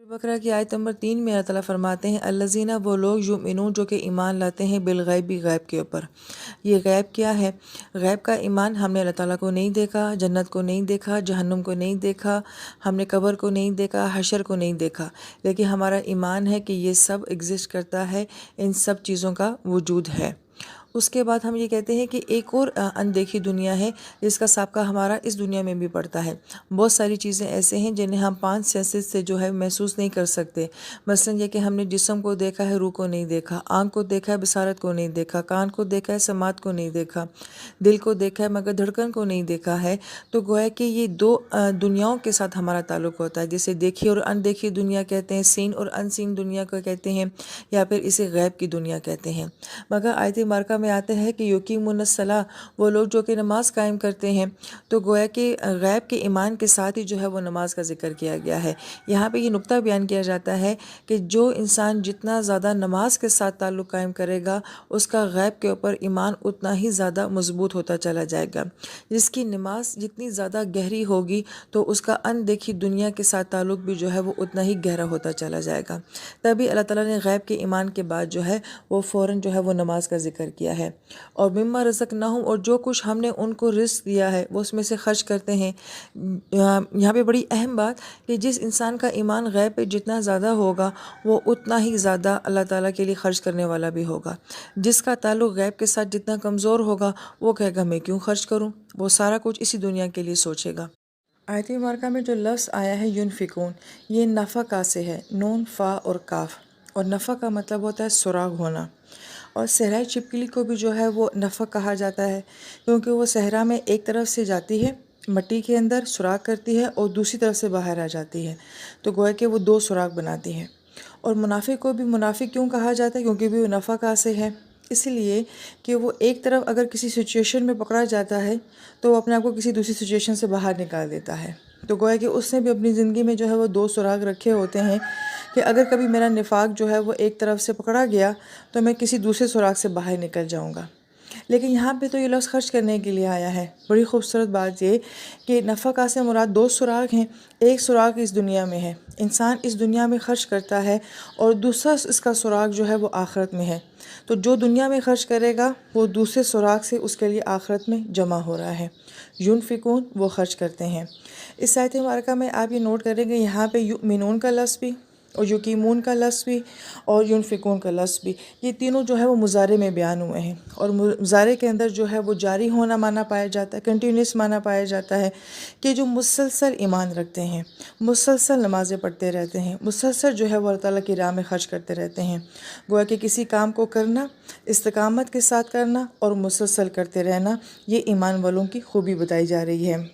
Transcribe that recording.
बकरा की आयत नंबर 3 में अल्लाह ताला फरमाते हैं अल्लज़ीना वो लोग युमिनून जो कि ईमान लाते हैं बिलगैबी गैब के ऊपर। ये गैब क्या है? गैब का ईमान हमने अल्लाह ताला को नहीं देखा, जन्नत को नहीं देखा, जहन्नुम को नहीं देखा, हमने कब्र को नहीं देखा, हशर को नहीं देखा, लेकिन हमारा ईमान है कि ये सब एग्जिस्ट करता है, इन सब चीज़ों का वजूद है। उसके बाद हम ये कहते हैं कि एक और अनदेखी दुनिया है जिसका साबका हमारा इस दुनिया में भी पड़ता है। बहुत सारी चीज़ें ऐसे हैं जिन्हें हम 5 सेंसेस से जो है महसूस नहीं कर सकते। मसलन ये कि हमने जिस्म को देखा है, रूह को नहीं देखा, आँख को देखा है, बसारत को नहीं देखा, कान को देखा है, समात को नहीं देखा, दिल को देखा है मगर धड़कन को नहीं देखा है। तो गोया कि ये दो दुनियाओं के साथ हमारा ताल्लुक़ होता है, जिसे देखी और अनदेखी दुनिया कहते हैं, सीन और अनसीन दुनिया को कहते हैं, या फिर इसे गैब की दुनिया कहते हैं। मगर आयत मार्का में आते हैं कि युकीमुन्नस्सलाह, वो लोग जो कि नमाज कायम करते हैं। तो गोया कि गैब के ईमान के साथ ही जो है वो नमाज का जिक्र किया गया है। यहाँ पे ये नुक्ता बयान किया जाता है कि जो इंसान जितना ज़्यादा नमाज के साथ ताल्लुक़ कायम करेगा उसका गैब के ऊपर ईमान उतना ही ज़्यादा मजबूत होता चला जाएगा। जिसकी नमाज जितनी ज़्यादा गहरी होगी तो उसका अनदेखी दुनिया के साथ ताल्लुक़ भी जो है वो उतना ही गहरा होता चला जाएगा। तभी अल्लाह ताला ने गैब के ईमान के बाद जो है वो फ़ौरन जो है वो नमाज का जिक्र किया है। और मिम्मा रज़क़नाहुम, और जो कुछ हमने उनको रिज़्क़ दिया है वो उसमें से खर्च करते हैं। यहाँ पे बड़ी अहम बात कि जिस इंसान का ईमान गैब पे जितना ज़्यादा होगा वो उतना ही ज़्यादा अल्लाह ताला के लिए खर्च करने वाला भी होगा। जिसका ताल्लुक़ गैब के साथ जितना कमज़ोर होगा वो कहेगा मैं क्यों खर्च करूँ, वो सारा कुछ इसी दुनिया के लिए सोचेगा। आयत मुबारका में जो लफ्ज़ आया है युनफिकून, ये नफ़का से है, नून फ़ा और काफ। और नफ़ा का मतलब होता है सुराग होना। और सहराई छिपकली को भी जो है वो नफ़क कहा जाता है, क्योंकि वो सहरा में एक तरफ से जाती है, मिट्टी के अंदर सुराग करती है और दूसरी तरफ से बाहर आ जाती है। तो गोया कि वो 2 सुराग बनाती है। और मुनाफिक को भी मुनाफिक क्यों कहा जाता है? क्योंकि भी वो नफ़का से है, इसलिए कि वो एक तरफ अगर किसी सिचुएशन में पकड़ा जाता है तो वो अपने आप को किसी दूसरी सिचुएशन से बाहर निकाल देता है। तो गोया कि उसने भी अपनी ज़िंदगी में जो है वो 2 सुराग रखे होते हैं कि अगर कभी मेरा निफाक जो है वो एक तरफ से पकड़ा गया तो मैं किसी दूसरे सुराग से बाहर निकल जाऊंगा। लेकिन यहाँ पे तो ये लफ्ज़ खर्च करने के लिए आया है। बड़ी खूबसूरत बात ये कि नफ़का से मुराद 2 सुराग हैं। एक सुराग इस दुनिया में है, इंसान इस दुनिया में खर्च करता है, और दूसरा इसका सुराग जो है वो आखिरत में है। तो जो दुनिया में खर्च करेगा वो दूसरे सुराग से उसके लिए आखिरत में जमा हो रहा है। युनफिकून, वो खर्च करते हैं। इस आयत मुबारका में आप ये नोट करेंगे, यहाँ पे युमिनून का लफ्ज़ भी और युकीमून का लफ्ज़ भी और युनफिकून का लफ्ज़ भी, ये तीनों जो है वो मुज़ारे में बयान हुए हैं। और मुज़ारे के अंदर जो है वो जारी होना माना पाया जाता है, कंटिन्यूस माना पाया जाता है कि जो मुसलसल ईमान रखते हैं, मुसलसल नमाज़ें पढ़ते रहते हैं, मुसलसल जो है वो अल्लाह ताला की राह में खर्च करते रहते हैं। गोया कि किसी काम को करना, इस्तिकामत के साथ करना और मुसलसल करते रहना, ये ईमान वालों की खूबी बताई जा रही है।